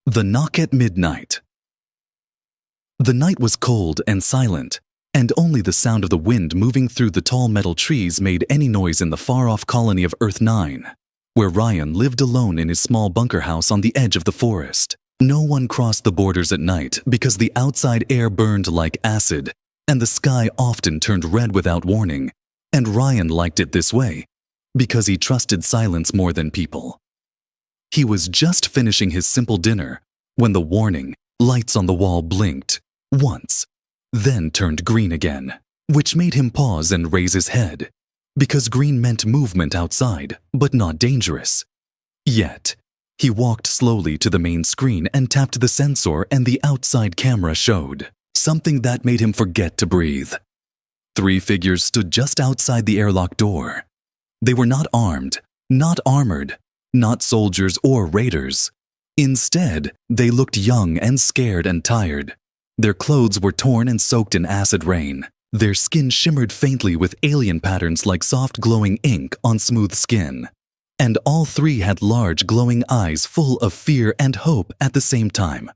The knock at midnight. The night was cold and silent, and only the sound of the wind moving through the tall metal trees made any noise in the far-off colony of Earth 9, where Ryan lived alone in his small bunker house on the edge of the forest. No one crossed the borders at night because the outside air burned like acid, and the sky often turned red without warning, and Ryan liked it this way because he trusted silence more than people. He was just finishing his simple dinner when the warning lights on the wall blinked once, then turned green again, which made him pause and raise his head, because green meant movement outside, but not dangerous. Yet, he walked slowly to the main screen and tapped the sensor, and the outside camera showed something that made him forget to breathe. 3 figures stood just outside the airlock door. They were not armed, not armored, not soldiers or raiders. Instead, they looked young and scared and tired. Their clothes were torn and soaked in acid rain. Their skin shimmered faintly with alien patterns like soft glowing ink on smooth skin. And all 3 had large glowing eyes full of fear and hope at the same time.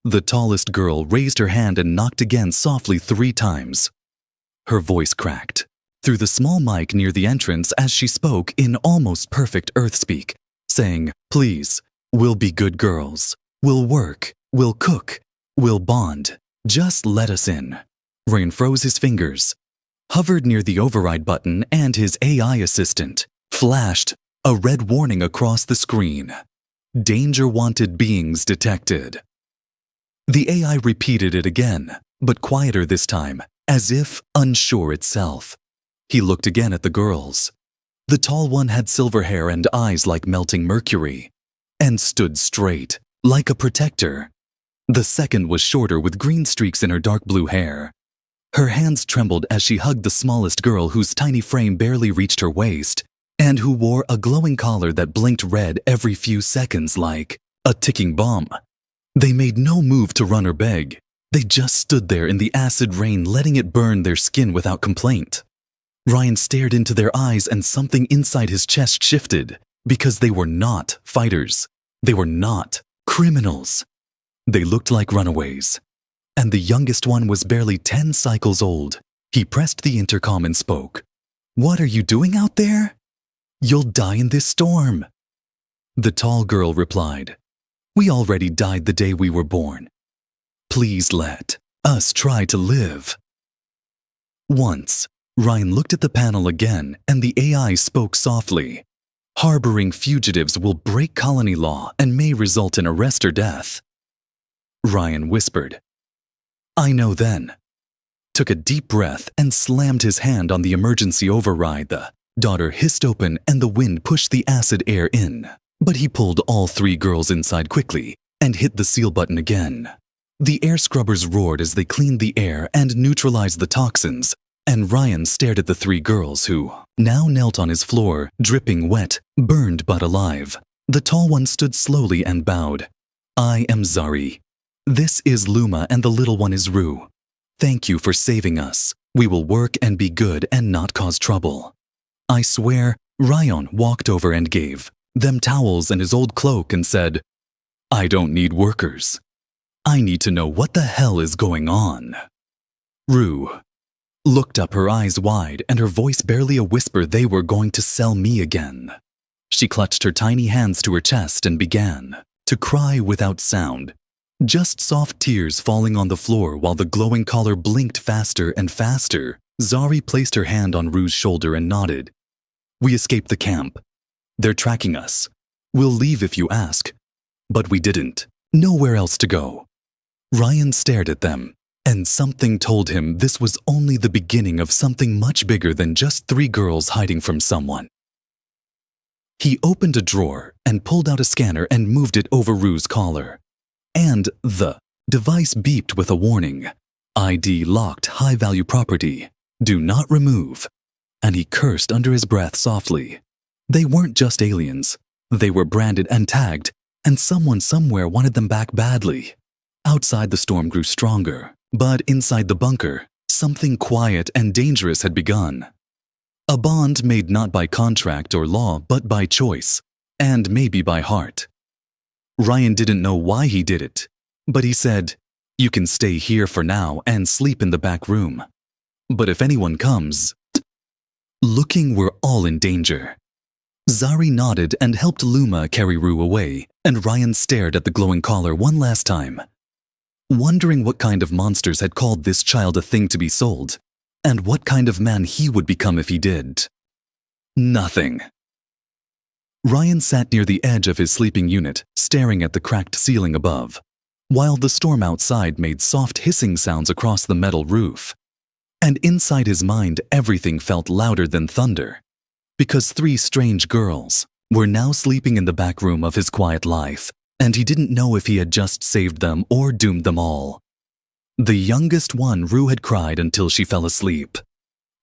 The tallest girl raised her hand and knocked again softly 3 times. Her voice cracked through the small mic near the entrance as she spoke in almost perfect Earth speak, saying, "Please, we'll be good girls. We'll work. We'll cook. We'll bond. Just let us in." Ryan froze his fingers, hovered near the override button, and his AI assistant flashed a red warning across the screen. Danger wanted beings detected. The AI repeated it again, but quieter this time, as if unsure itself. He looked again at the girls. The tall one had silver hair and eyes like melting mercury, and stood straight, like a protector. The second was shorter with green streaks in her dark blue hair. Her hands trembled as she hugged the smallest girl whose tiny frame barely reached her waist, and who wore a glowing collar that blinked red every few seconds like a ticking bomb. They made no move to run or beg. They just stood there in the acid rain, letting it burn their skin without complaint. Ryan stared into their eyes, and something inside his chest shifted, because they were not fighters. They were not criminals. They looked like runaways. And the youngest one was barely 10 cycles old. He pressed the intercom and spoke. "What are you doing out there? You'll die in this storm." The tall girl replied, "We already died the day we were born. Please let us try to live." Once, Ryan looked at the panel again, and the AI spoke softly. "Harboring fugitives will break colony law and may result in arrest or death." Ryan whispered, "I know then," took a deep breath and slammed his hand on the emergency override. The door hissed open and the wind pushed the acid air in, but he pulled all 3 girls inside quickly and hit the seal button again. The air scrubbers roared as they cleaned the air and neutralized the toxins, and Ryan stared at the 3 girls who now knelt on his floor, dripping wet, burned but alive. The tall one stood slowly and bowed. "I am Zari. This is Luma, and the little one is Rue. Thank you for saving us. We will work and be good and not cause trouble." "I swear." Ryan walked over and gave them towels and his old cloak and said, "I don't need workers. I need to know what the hell is going on." Rue looked up, her eyes wide and her voice barely a whisper. "They were going to sell me again." She clutched her tiny hands to her chest and began to cry without sound, just soft tears falling on the floor while the glowing collar blinked faster and faster. Zari placed her hand on Rue's shoulder and nodded. "We escaped the camp. They're tracking us. We'll leave if you ask." But we didn't. Nowhere else to go. Ryan stared at them, and something told him this was only the beginning of something much bigger than just 3 girls hiding from someone. He opened a drawer and pulled out a scanner and moved it over Rue's collar. And the device beeped with a warning. "ID locked, high-value property. Do not remove." And he cursed under his breath softly. They weren't just aliens. They were branded and tagged, and someone somewhere wanted them back badly. Outside, the storm grew stronger, but inside the bunker, something quiet and dangerous had begun. A bond made not by contract or law, but by choice, and maybe by heart. Ryan didn't know why he did it, but he said, "You can stay here for now and sleep in the back room. But if anyone comes..." Looking, we're all in danger. Zari nodded and helped Luma carry Rue away, and Ryan stared at the glowing collar one last time, wondering what kind of monsters had called this child a thing to be sold, and what kind of man he would become if he did. Nothing. Ryan sat near the edge of his sleeping unit, staring at the cracked ceiling above, while the storm outside made soft hissing sounds across the metal roof. And inside his mind, everything felt louder than thunder, because 3 strange girls were now sleeping in the back room of his quiet life, and he didn't know if he had just saved them or doomed them all. The youngest one, Rue, had cried until she fell asleep.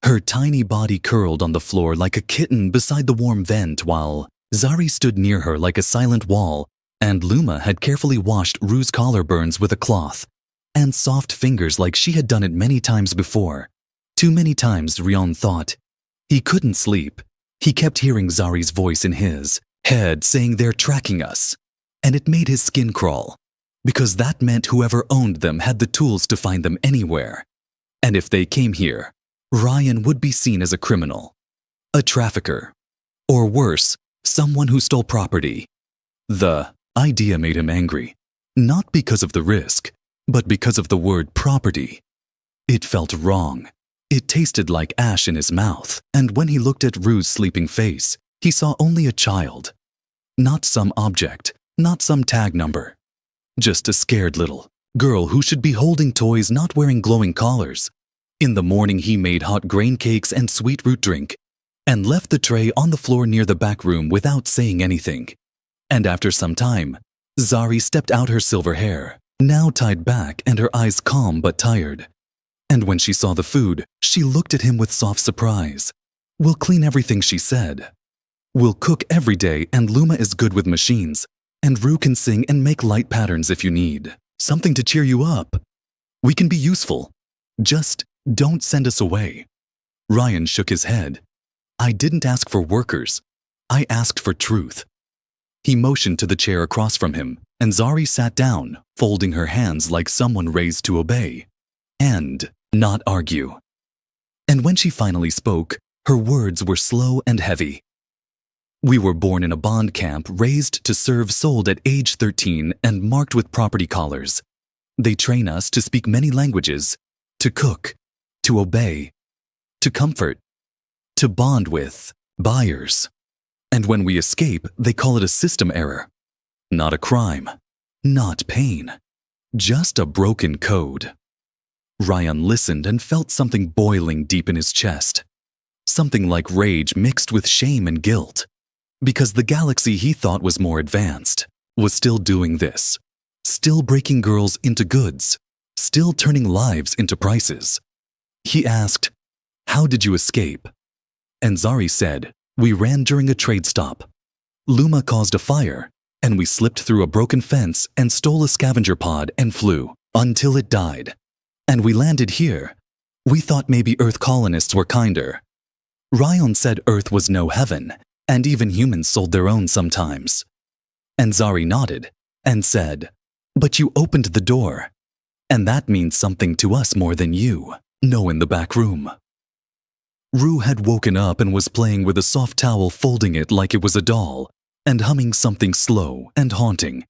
Her tiny body curled on the floor like a kitten beside the warm vent, while Zari stood near her like a silent wall, and Luma had carefully washed Rue's collar burns with a cloth, and soft fingers like she had done it many times before. Too many times, Rion thought. He couldn't sleep. He kept hearing Zari's voice in his head saying, "They're tracking us." And it made his skin crawl, because that meant whoever owned them had the tools to find them anywhere. And if they came here, Ryan would be seen as a criminal, a trafficker, or worse, someone who stole property. The idea made him angry, not because of the risk, but because of the word property. It felt wrong. It tasted like ash in his mouth, and when he looked at Rue's sleeping face, he saw only a child. Not some object, not some tag number. Just a scared little girl who should be holding toys, not wearing glowing collars. In the morning, he made hot grain cakes and sweet root drink, and left the tray on the floor near the back room without saying anything. And after some time, Zari stepped out, her silver hair now tied back and her eyes calm but tired. And when she saw the food, she looked at him with soft surprise. "We'll clean everything," she said. "We'll cook every day, and Luma is good with machines, and Rue can sing and make light patterns if you need something to cheer you up. We can be useful. Just don't send us away." Ryan shook his head. "I didn't ask for workers. I asked for truth." He motioned to the chair across from him, and Zari sat down, folding her hands like someone raised to obey and not argue. And when she finally spoke, her words were slow and heavy. "We were born in a bond camp, raised to serve, sold at age 13, and marked with property collars. They train us to speak many languages, to cook, to obey, to comfort, to bond with buyers. And when we escape, they call it a system error. Not a crime, not pain, just a broken code." Ryan listened and felt something boiling deep in his chest. Something like rage mixed with shame and guilt. Because the galaxy he thought was more advanced was still doing this. Still breaking girls into goods. Still turning lives into prices. He asked, "How did you escape?" And Zari said, "We ran during a trade stop. Luma caused a fire, and we slipped through a broken fence and stole a scavenger pod and flew until it died. And we landed here. We thought maybe Earth colonists were kinder." Ryan said Earth was no heaven, and even humans sold their own sometimes. And Zari nodded and said, "But you opened the door, and that means something to us more than you know in the back room." Rue had woken up and was playing with a soft towel, folding it like it was a doll, and humming something slow and haunting.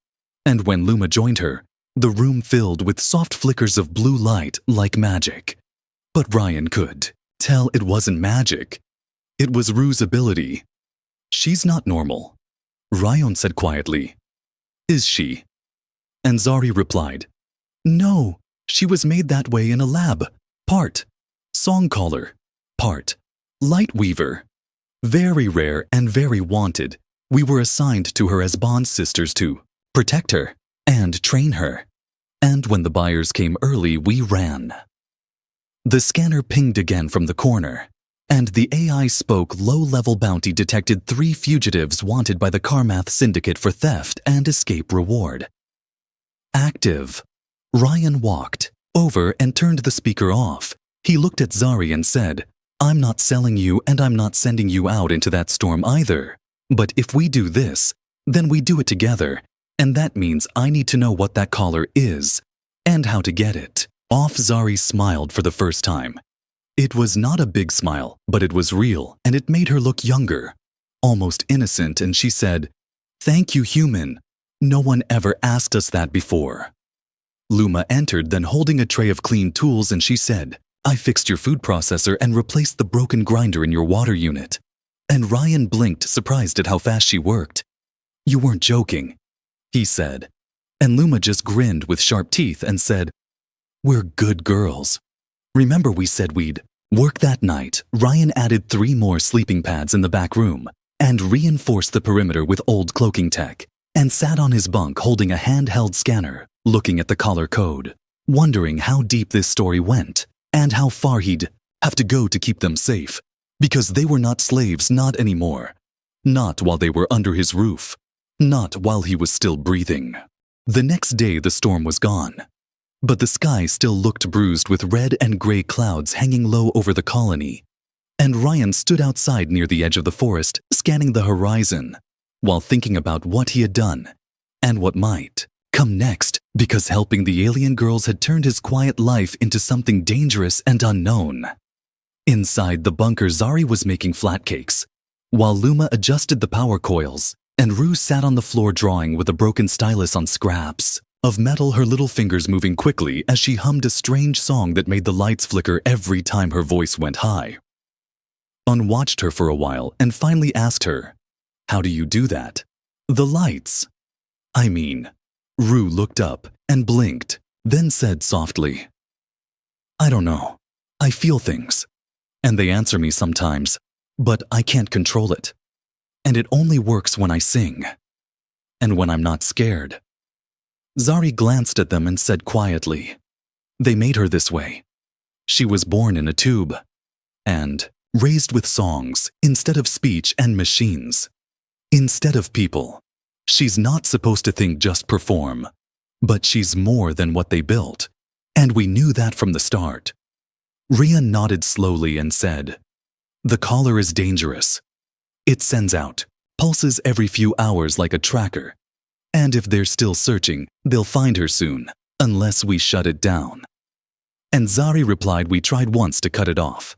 And when Luma joined her, the room filled with soft flickers of blue light like magic. But Ryan could tell it wasn't magic. It was Rue's ability. "She's not normal," Ryan said quietly. "Is she?" And Zari replied, "No, she was made that way in a lab. Part song caller, part light weaver. Very rare and very wanted. We were assigned to her as bond sisters to protect her and train her. And when the buyers came early, we ran." The scanner pinged again from the corner, and the AI spoke. Low-level bounty detected 3 fugitives wanted by the Karmath Syndicate for theft and escape reward. Active. Ryan walked over and turned the speaker off. He looked at Zari and said, "I'm not selling you, and I'm not sending you out into that storm either. But if we do this, then we do it together, And that means I need to know what that collar is and how to get it. Off Zari smiled for the first time. It was not a big smile, but it was real, and it made her look younger, almost innocent, and she said, "Thank you, human. No one ever asked us that before." Luma entered, then holding a tray of clean tools, and she said, "I fixed your food processor and replaced the broken grinder in your water unit." And Ryan blinked, surprised at how fast she worked. "You weren't joking," he said. And Luma just grinned with sharp teeth and said, "We're good girls. Remember we said we'd work that night?" Ryan added 3 more sleeping pads in the back room and reinforced the perimeter with old cloaking tech, and sat on his bunk holding a handheld scanner, looking at the collar code, wondering how deep this story went and how far he'd have to go to keep them safe, because they were not slaves, not anymore. Not while they were under his roof. Not while he was still breathing. The next day the storm was gone, but the sky still looked bruised with red and gray clouds hanging low over the colony, and Ryan stood outside near the edge of the forest, scanning the horizon, while thinking about what he had done and what might come next, because helping the alien girls had turned his quiet life into something dangerous and unknown. Inside the bunker, Zari was making flat cakes, while Luma adjusted the power coils, and Rue sat on the floor drawing with a broken stylus on scraps of metal, her little fingers moving quickly as she hummed a strange song that made the lights flicker every time her voice went high. Un watched her for a while and finally asked her, "How do you do that?" "The lights. I mean." Rue looked up and blinked, then said softly, "I don't know. I feel things, and they answer me sometimes, but I can't control it. And it only works when I sing, and when I'm not scared." Zari glanced at them and said quietly, "They made her this way. She was born in a tube, and raised with songs instead of speech and machines, instead of people. She's not supposed to think, just perform, but she's more than what they built, and we knew that from the start." Ria nodded slowly and said, "The collar is dangerous. It sends out pulses every few hours like a tracker, and if they're still searching, they'll find her soon, unless we shut it down." And Zari replied, "We tried once to cut it off.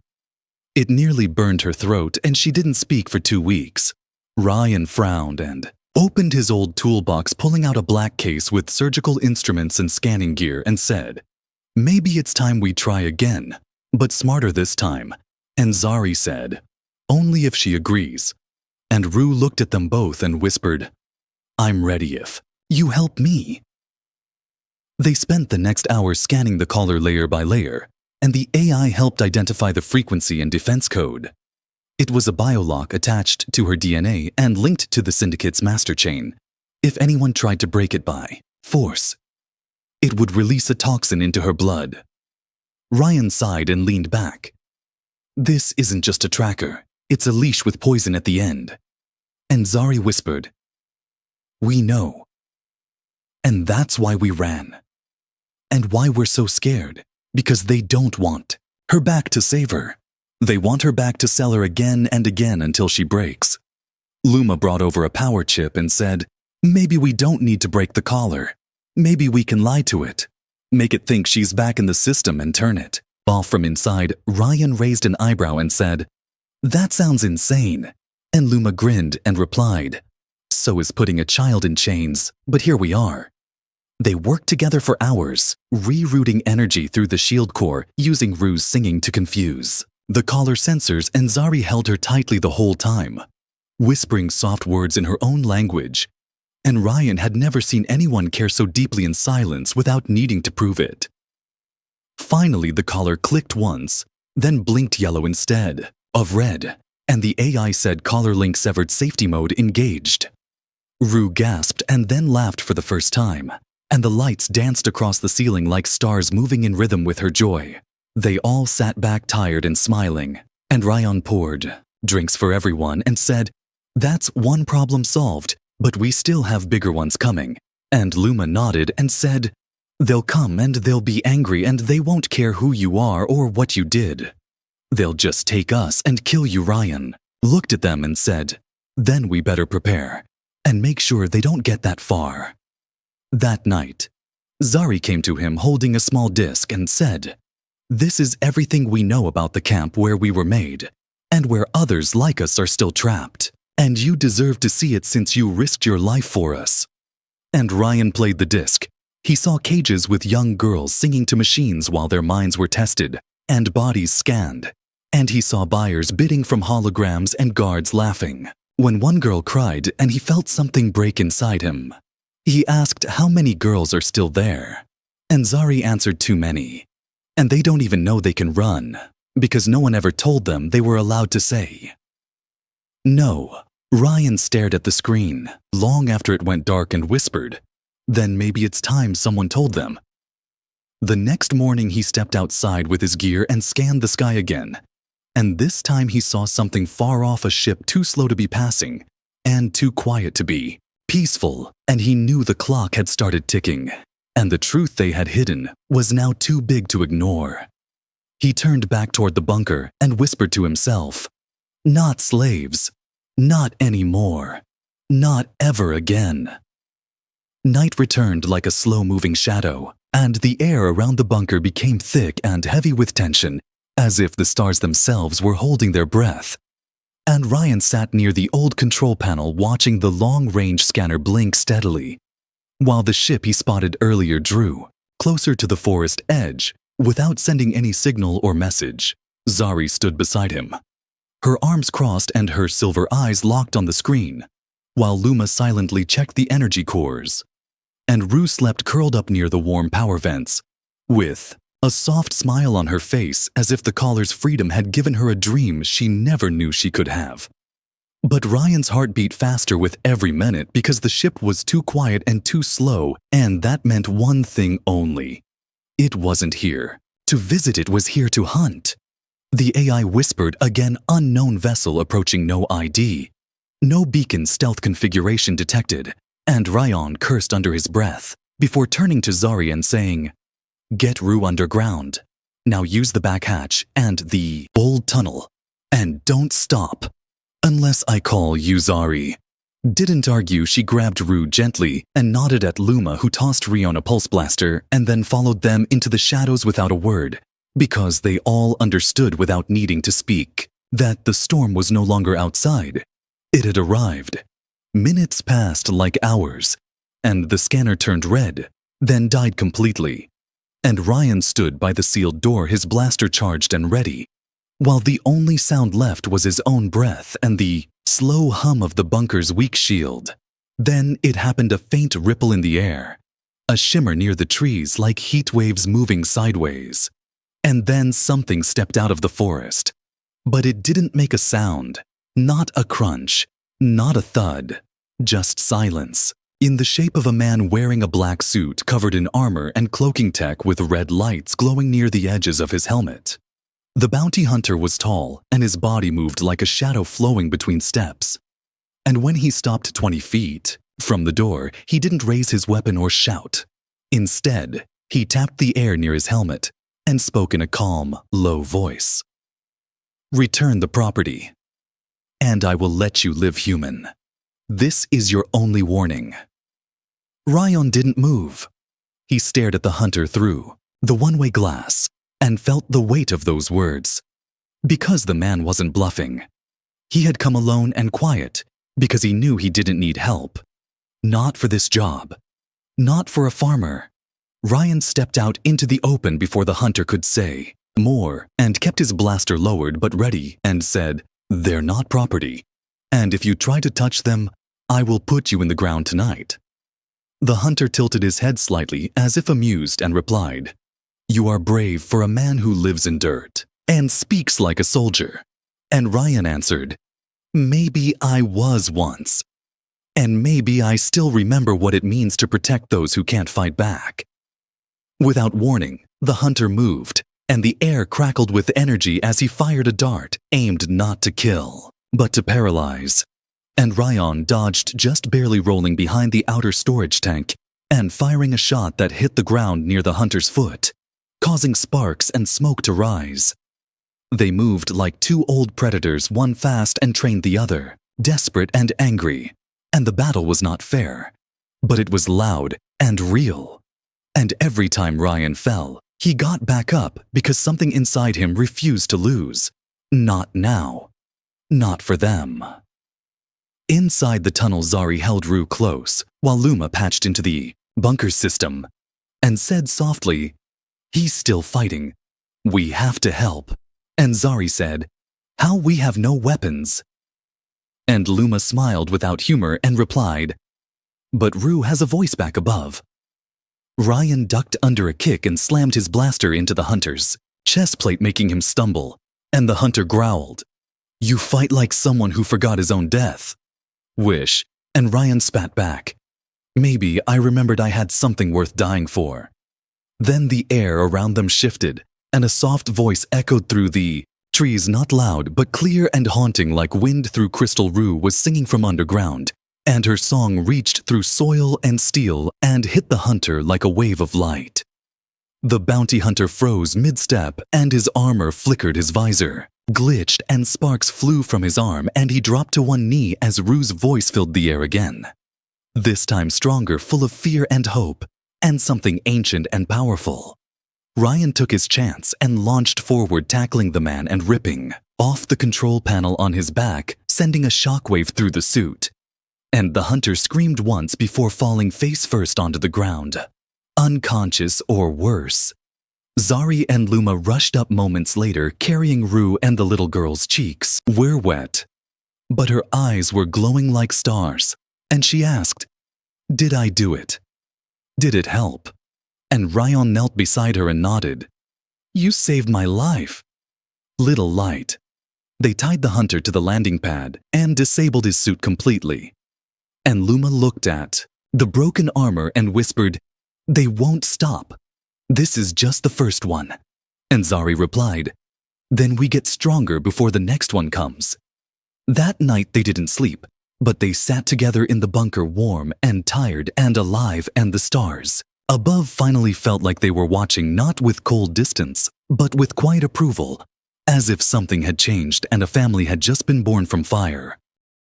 It nearly burned her throat, and she didn't speak for 2 weeks." Ryan frowned and opened his old toolbox, pulling out a black case with surgical instruments and scanning gear, and said, "Maybe it's time we try again, but smarter this time." And Zari said, "Only if she agrees." And Rue looked at them both and whispered, "I'm ready if you help me." They spent the next hour scanning the collar layer by layer, and the AI helped identify the frequency and defense code. It was a biolock attached to her DNA and linked to the syndicate's master chain. If anyone tried to break it by force, it would release a toxin into her blood. Ryan sighed and leaned back. "This isn't just a tracker, it's a leash with poison at the end." And Zari whispered, "We know. And that's why we ran. And why we're so scared, because they don't want her back to save her. They want her back to sell her again and again until she breaks." Luma brought over a power chip and said, "Maybe we don't need to break the collar. Maybe we can lie to it. Make it think she's back in the system and turn it." While from inside, Ryan raised an eyebrow and said, "That sounds insane." And Luma grinned and replied, "So is putting a child in chains, but here we are." They worked together for hours, rerouting energy through the shield core, using Rue's singing to confuse the collar sensors, and Zari held her tightly the whole time, whispering soft words in her own language. And Ryan had never seen anyone care so deeply in silence without needing to prove it. Finally, the collar clicked once, then blinked yellow instead of red, and the AI said collar link severed, safety mode engaged. Rue gasped and then laughed for the first time, and the lights danced across the ceiling like stars moving in rhythm with her joy. They all sat back tired and smiling, and Ryan poured drinks for everyone and said, "That's one problem solved, but we still have bigger ones coming." And Luma nodded and said, "They'll come and they'll be angry and they won't care who you are or what you did. They'll just take us and kill you." Ryan looked at them and said, "Then we better prepare and make sure they don't get that far." That night, Zari came to him holding a small disc and said, "This is everything we know about the camp where we were made, and where others like us are still trapped, and you deserve to see it since you risked your life for us." And Ryan played the disc. He saw cages with young girls singing to machines while their minds were tested, and bodies scanned. And he saw buyers bidding from holograms and guards laughing. When one girl cried and he felt something break inside him, he asked how many girls are still there. And Zari answered too many. And they don't even know they can run, because no one ever told them they were allowed to say no. Ryan stared at the screen long after it went dark and whispered, "Then maybe it's time someone told them." The next morning he stepped outside with his gear and scanned the sky again. And this time he saw something far off, a ship too slow to be passing and too quiet to be peaceful, and he knew the clock had started ticking, and the truth they had hidden was now too big to ignore. He turned back toward the bunker and whispered to himself, "Not slaves. Not anymore. Not ever again." Night returned like a slow-moving shadow, and the air around the bunker became thick and heavy with tension, as if the stars themselves were holding their breath. And Ryan sat near the old control panel watching the long-range scanner blink steadily, while the ship he spotted earlier drew closer to the forest edge without sending any signal or message. Zari stood beside him, her arms crossed and her silver eyes locked on the screen, while Luma silently checked the energy cores. And Rue slept curled up near the warm power vents, with a soft smile on her face, as if the caller's freedom had given her a dream she never knew she could have. But Ryan's heart beat faster with every minute because the ship was too quiet and too slow, and that meant one thing only. It wasn't here to visit, it was here to hunt. The AI whispered again, unknown vessel approaching, no ID. No beacon stealth configuration detected, and Ryan cursed under his breath before turning to Zari and saying, "Get Rue underground. Now use the back hatch and the old tunnel. And don't stop. Unless I call you." Zari didn't argue. She grabbed Rue gently and nodded at Luma, who tossed Rion a pulse blaster and then followed them into the shadows without a word, because they all understood without needing to speak that the storm was no longer outside. It had arrived. Minutes passed like hours, and the scanner turned red, then died completely. And Ryan stood by the sealed door, his blaster charged and ready, while the only sound left was his own breath and the slow hum of the bunker's weak shield. Then it happened, a faint ripple in the air, a shimmer near the trees like heat waves moving sideways. And then something stepped out of the forest. But it didn't make a sound, not a crunch, not a thud, just silence, in the shape of a man wearing a black suit covered in armor and cloaking tech with red lights glowing near the edges of his helmet. The bounty hunter was tall, and his body moved like a shadow flowing between steps. And when he stopped 20 feet from the door, he didn't raise his weapon or shout. Instead, he tapped the air near his helmet and spoke in a calm, low voice. "Return the property, and I will let you live human. This is your only warning." Ryan didn't move. He stared at the hunter through the one-way glass and felt the weight of those words. Because the man wasn't bluffing. He had come alone and quiet because he knew he didn't need help. Not for this job. Not for a farmer. Ryan stepped out into the open before the hunter could say more and kept his blaster lowered but ready and said, "They're not property. And if you try to touch them, I will put you in the ground tonight." The hunter tilted his head slightly as if amused and replied, "You are brave for a man who lives in dirt and speaks like a soldier." And Ryan answered, "Maybe I was once. And maybe I still remember what it means to protect those who can't fight back." Without warning, the hunter moved, and the air crackled with energy as he fired a dart aimed not to kill, but to paralyze. And Ryan dodged, just barely rolling behind the outer storage tank and firing a shot that hit the ground near the hunter's foot, causing sparks and smoke to rise. They moved like two old predators, one fast and trained the other, desperate and angry. And the battle was not fair, but it was loud and real. And every time Ryan fell, he got back up because something inside him refused to lose. Not now. Not for them. Inside the tunnel, Zari held Rue close while Luma patched into the bunker system and said softly, "He's still fighting. We have to help." And Zari said, "How, we have no weapons?" And Luma smiled without humor and replied, "But Rue has a voice back above." Ryan ducked under a kick and slammed his blaster into the hunter's chest plate, making him stumble, and the hunter growled, "You fight like someone who forgot his own death." Wish, and Ryan spat back. "Maybe I remembered I had something worth dying for." Then the air around them shifted, and a soft voice echoed through the trees, not loud but clear and haunting like wind through crystal. Rue was singing from underground, and her song reached through soil and steel and hit the hunter like a wave of light. The bounty hunter froze mid-step, and his armor flickered, his visor glitched, and sparks flew from his arm, and he dropped to one knee as Rue's voice filled the air again. This time stronger, full of fear and hope, and something ancient and powerful. Ryan took his chance and launched forward, tackling the man and ripping off the control panel on his back, sending a shockwave through the suit. And the hunter screamed once before falling face first onto the ground, unconscious or worse. Zari and Luma rushed up moments later, carrying Rue, and the little girl's cheeks were wet, but her eyes were glowing like stars, and she asked, "Did I do it? Did it help?" And Ryan knelt beside her and nodded. "You saved my life." Little light. They tied the hunter to the landing pad and disabled his suit completely. And Luma looked at the broken armor and whispered, "They won't stop. This is just the first one." And Zari replied, "Then we get stronger before the next one comes." That night they didn't sleep, but they sat together in the bunker, warm and tired and alive, and the stars above finally felt like they were watching, not with cold distance, but with quiet approval, as if something had changed and a family had just been born from fire.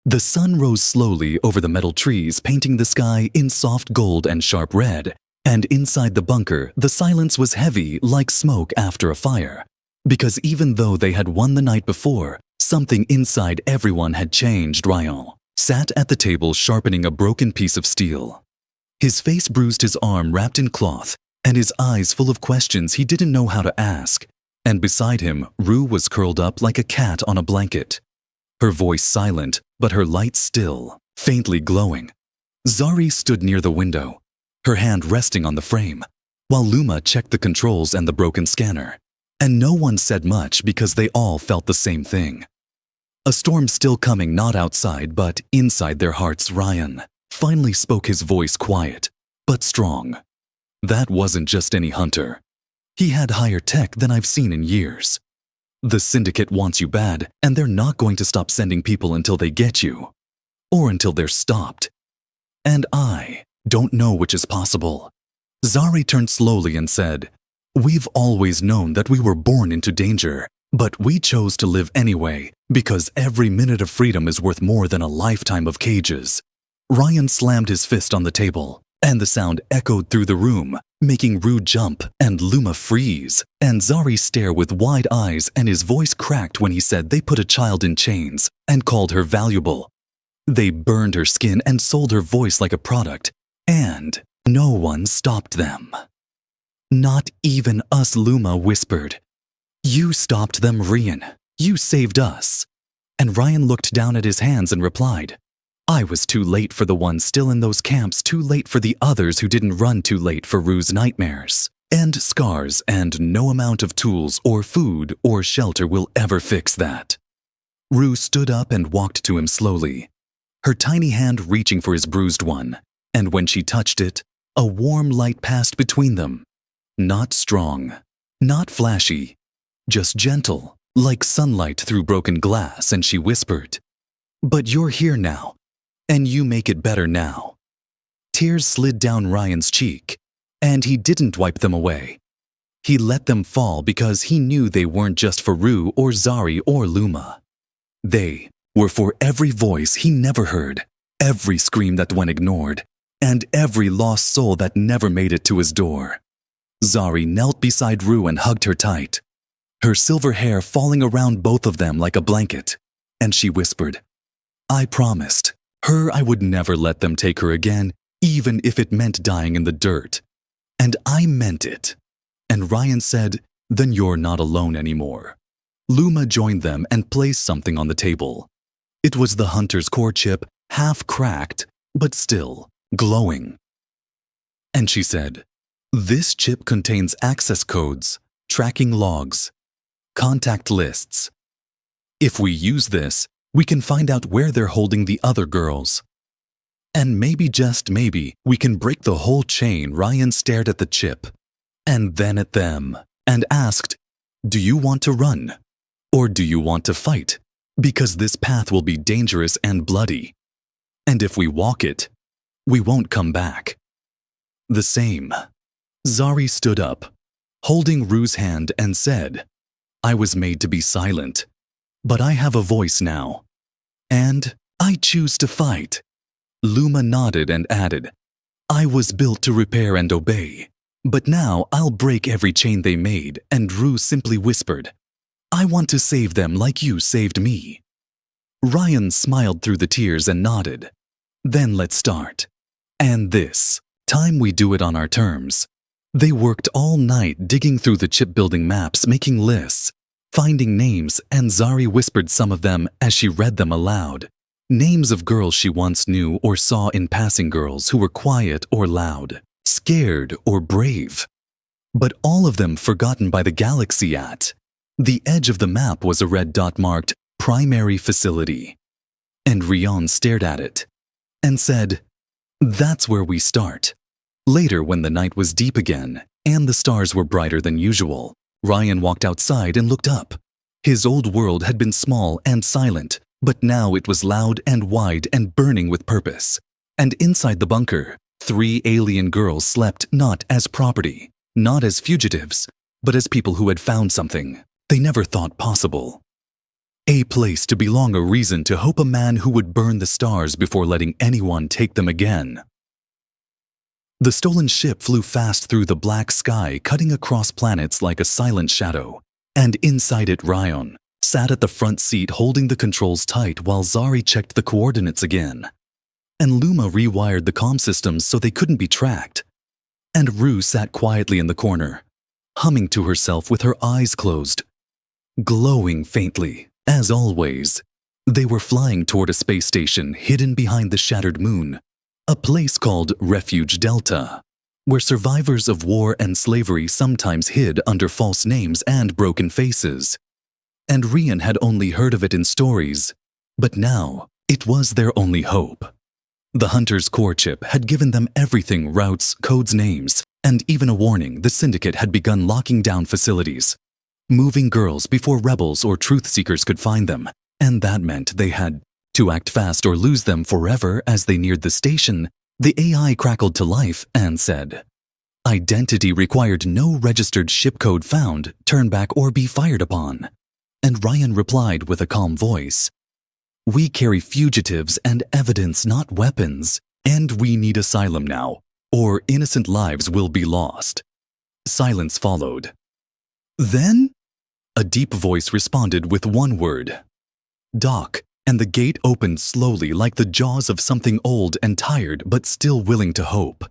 The sun rose slowly over the metal trees, painting the sky in soft gold and sharp red, and inside the bunker, the silence was heavy like smoke after a fire, because even though they had won the night before, something inside everyone had changed. Ryan sat at the table, sharpening a broken piece of steel. His face bruised, his arm wrapped in cloth, and his eyes full of questions he didn't know how to ask. And beside him, Rue was curled up like a cat on a blanket, her voice silent, but her light still, faintly glowing. Zari stood near the window, her hand resting on the frame, while Luma checked the controls and the broken scanner. And no one said much because they all felt the same thing. A storm still coming, not outside, but inside their hearts. Ryan finally spoke, his voice quiet, but strong. That wasn't just any hunter. He had higher tech than I've seen in years. The syndicate wants you bad, and they're not going to stop sending people until they get you. Or until they're stopped. And I don't know which is possible. Zari turned slowly and said, "We've always known that we were born into danger, but we chose to live anyway, because every minute of freedom is worth more than a lifetime of cages." Ryan slammed his fist on the table, and the sound echoed through the room, making Rue jump and Luma freeze, and Zari stare with wide eyes, and his voice cracked when he said they put a child in chains and called her valuable. They burned her skin and sold her voice like a product, and no one stopped them. "Not even us," Luma whispered. "You stopped them, Ryan. You saved us." And Ryan looked down at his hands and replied, "I was too late for the ones still in those camps, too late for the others who didn't run, too late for Rue's nightmares and scars, and no amount of tools or food or shelter will ever fix that." Rue stood up and walked to him slowly, her tiny hand reaching for his bruised one, and when she touched it, a warm light passed between them. Not strong, not flashy, just gentle, like sunlight through broken glass, and she whispered, "But you're here now, and you make it better now." Tears slid down Ryan's cheek, and he didn't wipe them away. He let them fall because he knew they weren't just for Rue or Zari or Luma. They were for every voice he never heard, every scream that went ignored, and every lost soul that never made it to his door. Zari knelt beside Rue and hugged her tight, her silver hair falling around both of them like a blanket, and she whispered, "I promised her I would never let them take her again, even if it meant dying in the dirt. And I meant it." And Ryan said, "Then you're not alone anymore." Luma joined them and placed something on the table. It was the hunter's core chip, half cracked, but still glowing. And she said, "This chip contains access codes, tracking logs, contact lists. If we use this, we can find out where they're holding the other girls. And maybe, just maybe, we can break the whole chain." Ryan stared at the chip, and then at them, and asked, "Do you want to run? Or do you want to fight? Because this path will be dangerous and bloody. And if we walk it, we won't come back." "The same." Zari stood up, holding Rue's hand, and said, "I was made to be silent, but I have a voice now. And I choose to fight." Luma nodded and added, "I was built to repair and obey, but now I'll break every chain they made." And Rue simply whispered, "I want to save them like you saved me." Ryan smiled through the tears and nodded. "Then let's start. And this time we do it on our terms." They worked all night digging through the chip-building maps, making lists, finding names, and Zari whispered some of them as she read them aloud. Names of girls she once knew or saw in passing, girls who were quiet or loud, scared or brave. But all of them forgotten by the galaxy. At the edge of the map was a red dot marked Primary Facility. And Rion stared at it and said, "That's where we start." Later, when the night was deep again and the stars were brighter than usual, Ryan walked outside and looked up. His old world had been small and silent, but now it was loud and wide and burning with purpose. And inside the bunker, 3 alien girls slept, not as property, not as fugitives, but as people who had found something they never thought possible. A place to belong, a reason to hope, a man who would burn the stars before letting anyone take them again. The stolen ship flew fast through the black sky, cutting across planets like a silent shadow. And inside it, Ryan sat at the front seat holding the controls tight while Zari checked the coordinates again. And Luma rewired the comm systems so they couldn't be tracked. And Rue sat quietly in the corner, humming to herself with her eyes closed, glowing faintly. As always, they were flying toward a space station hidden behind the shattered moon, a place called Refuge Delta, where survivors of war and slavery sometimes hid under false names and broken faces. And Rian had only heard of it in stories, but now it was their only hope. The hunter's core chip had given them everything: routes, codes, names, and even a warning the Syndicate had begun locking down facilities, moving girls before rebels or truth seekers could find them, and that meant they had to act fast or lose them forever. As they neared the station, the AI crackled to life and said, "Identity required, no registered ship code found, turn back or be fired upon." And Ryan replied with a calm voice, "We carry fugitives and evidence, not weapons, and we need asylum now, or innocent lives will be lost." Silence followed. Then, a deep voice responded with one word, "Dock," and the gate opened slowly like the jaws of something old and tired but still willing to hope.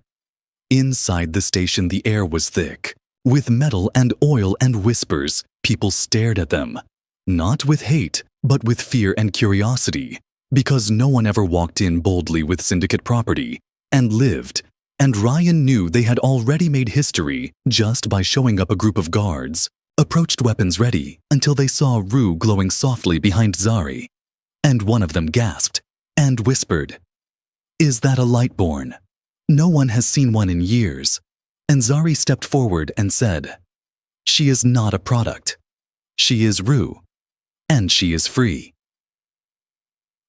Inside the station, the air was thick, with metal and oil and whispers. People stared at them, not with hate, but with fear and curiosity, because no one ever walked in boldly with Syndicate property and lived. And Ryan knew they had already made history just by showing up. A group of guards approached, weapons ready, until they saw Rue glowing softly behind Zari. And one of them gasped and whispered, "Is that a Lightborn? No one has seen one in years." And Zari stepped forward and said, "She is not a product. She is Rue, and she is free."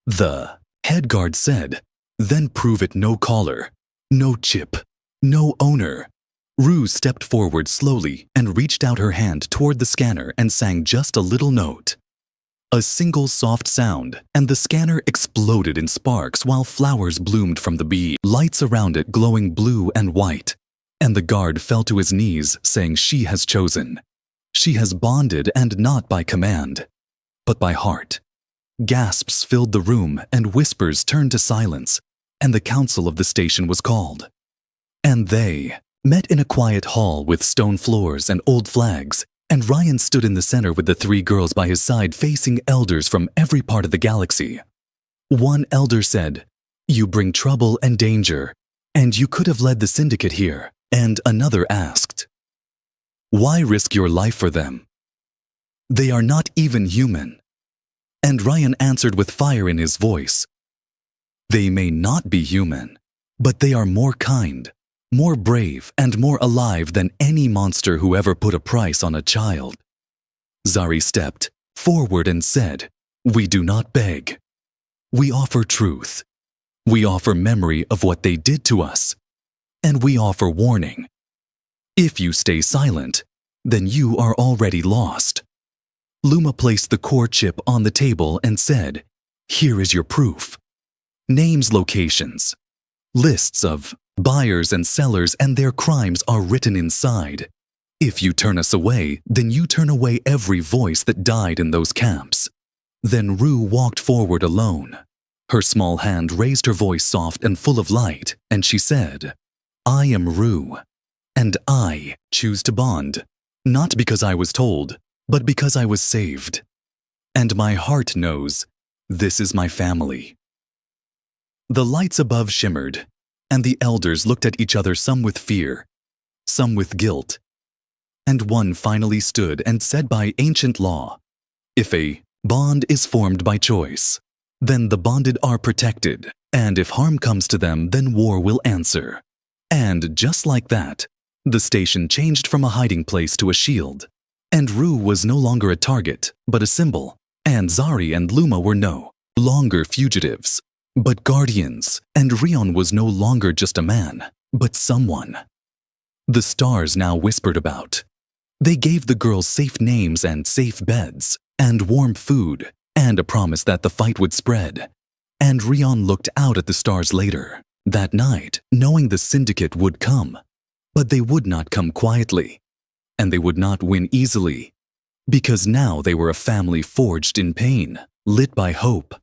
The head guard said, "Then prove it. No collar, no chip, no owner." Rue stepped forward slowly and reached out her hand toward the scanner and sang just a little note. A single soft sound, and the scanner exploded in sparks while flowers bloomed from the bee, lights around it glowing blue and white. And the guard fell to his knees, saying she has chosen. She has bonded, and not by command, but by heart. Gasps filled the room, and whispers turned to silence, and the council of the station was called. And they met in a quiet hall with stone floors and old flags, and Ryan stood in the center with the 3 girls by his side facing elders from every part of the galaxy. One elder said, "You bring trouble and danger, and you could have led the syndicate here." And another asked, "Why risk your life for them? They are not even human." And Ryan answered with fire in his voice, "They may not be human, but they are more kind, more brave, and more alive than any monster who ever put a price on a child." Zari stepped forward and said, "We do not beg. We offer truth. We offer memory of what they did to us. And we offer warning. If you stay silent, then you are already lost." Luma placed the core chip on the table and said, "Here is your proof. Names, locations, lists of buyers and sellers, and their crimes are written inside. If you turn us away, then you turn away every voice that died in those camps." Then Rue walked forward alone. Her small hand raised her voice soft and full of light, and she said, "I am Rue, and I choose to bond, not because I was told, but because I was saved. And my heart knows this is my family." The lights above shimmered, and the elders looked at each other, some with fear, some with guilt. And one finally stood and said, by ancient law, if a bond is formed by choice, then the bonded are protected, and if harm comes to them, then war will answer. And just like that, the station changed from a hiding place to a shield, and Rue was no longer a target, but a symbol, and Zari and Luma were no longer fugitives, but guardians, and Rion was no longer just a man, but someone. The stars now whispered about. They gave the girls safe names and safe beds, and warm food, and a promise that the fight would spread. And Rion looked out at the stars later, that night, knowing the syndicate would come. But they would not come quietly, and they would not win easily, because now they were a family forged in pain, lit by hope,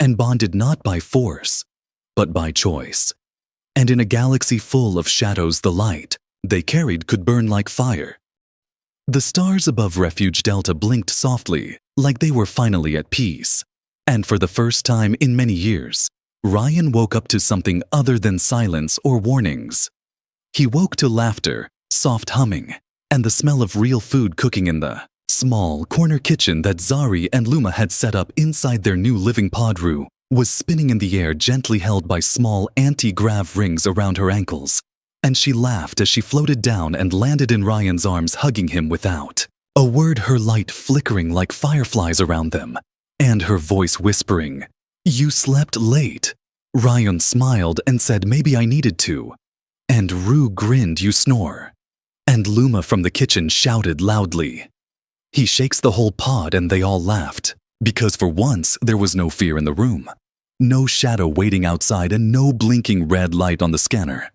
and bonded not by force, but by choice. And in a galaxy full of shadows, the light they carried could burn like fire. The stars above Refuge Delta blinked softly, like they were finally at peace. And for the first time in many years, Ryan woke up to something other than silence or warnings. He woke to laughter, soft humming, and the smell of real food cooking in the small corner kitchen that Zari and Luma had set up inside their new living pod. Rue was spinning in the air, gently held by small anti-grav rings around her ankles, and she laughed as she floated down and landed in Ryan's arms, hugging him without a word, her light flickering like fireflies around them, and her voice whispering, "You slept late." Ryan smiled and said, "Maybe I needed to." And Rue grinned, "You snore." And Luma from the kitchen shouted loudly, "He shakes the whole pod," and they all laughed, because for once there was no fear in the room, no shadow waiting outside, and no blinking red light on the scanner.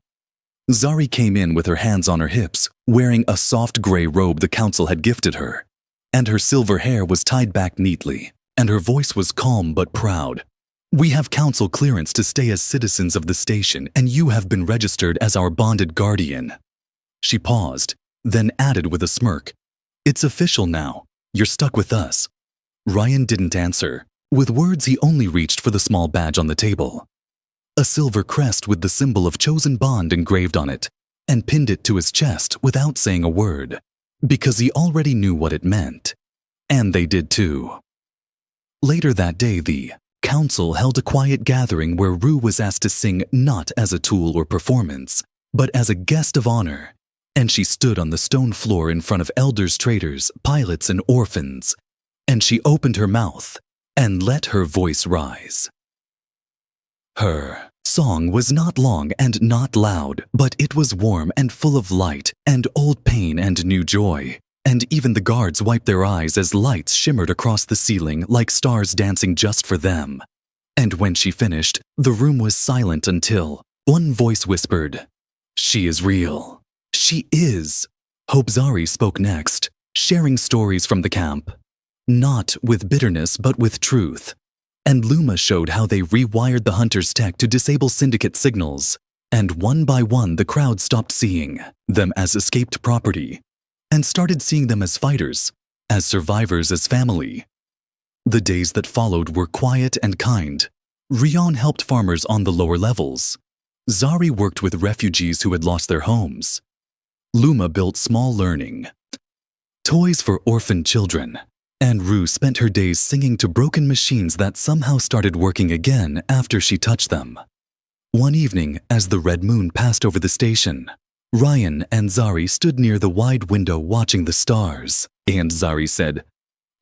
Zari came in with her hands on her hips, wearing a soft gray robe the council had gifted her, and her silver hair was tied back neatly, and her voice was calm but proud. "We have council clearance to stay as citizens of the station, and you have been registered as our bonded guardian." She paused, then added with a smirk, "It's official now. You're stuck with us." Ryan didn't answer. With words, he only reached for the small badge on the table. A silver crest with the symbol of chosen bond engraved on it, and pinned it to his chest without saying a word, because he already knew what it meant. And they did too. Later that day, the council held a quiet gathering where Rue was asked to sing, not as a tool or performance, but as a guest of honor. And she stood on the stone floor in front of elders, traders, pilots, and orphans, and she opened her mouth and let her voice rise. Her song was not long and not loud, but it was warm and full of light and old pain and new joy. and even the guards wiped their eyes as lights shimmered across the ceiling like stars dancing just for them. And when she finished, the room was silent until one voice whispered, "She is real. She is." Hope Zari spoke next, sharing stories from the camp. Not with bitterness, but with truth. And Luma showed how they rewired the hunter's tech to disable syndicate signals. And one by one, the crowd stopped seeing them as escaped property and started seeing them as fighters, as survivors, as family. The days that followed were quiet and kind. Rion helped farmers on the lower levels. Zari worked with refugees who had lost their homes. Luma built small learning, toys for orphaned children, and Rue spent her days singing to broken machines that somehow started working again after she touched them. One evening, as the red moon passed over the station, Ryan and Zari stood near the wide window watching the stars, and Zari said,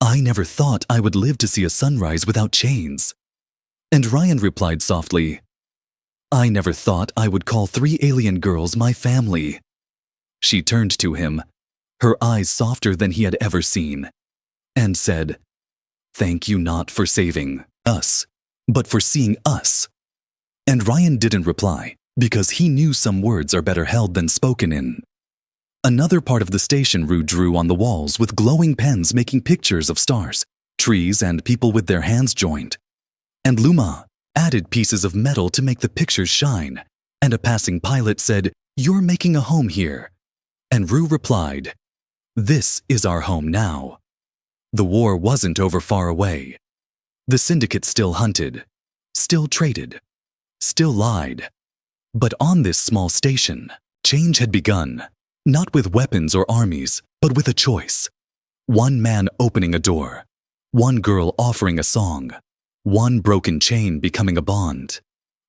"I never thought I would live to see a sunrise without chains." And Ryan replied softly, "I never thought I would call 3 alien girls my family." She turned to him, her eyes softer than he had ever seen, and said, "Thank you not for saving us, but for seeing us." And Ryan didn't reply, because he knew some words are better held than spoken in. Another part of the station Rue drew on the walls with glowing pens making pictures of stars, trees, and people with their hands joined. And Luma added pieces of metal to make the pictures shine, and a passing pilot said, "You're making a home here." And Rue replied, "This is our home now." The war wasn't over far away. The syndicate still hunted, still traded, still lied. But on this small station, change had begun, not with weapons or armies, but with a choice. One man opening a door, one girl offering a song, one broken chain becoming a bond.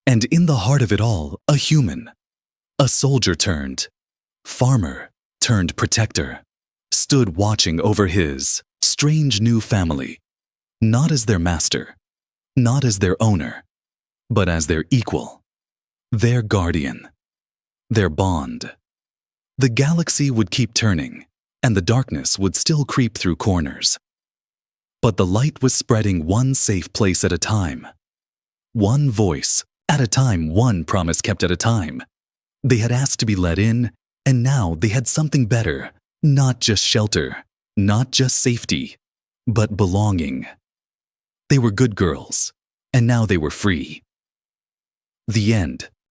And in the heart of it all, a human. A soldier turned farmer, turned protector, stood watching over his strange new family, not as their master, not as their owner, but as their equal, their guardian, their bond. The galaxy would keep turning, and the darkness would still creep through corners. But the light was spreading one safe place at a time. One voice at a time, one promise kept at a time. They had asked to be let in, and now they had something better, not just shelter, not just safety, but belonging. They were good girls, and now they were free. The end.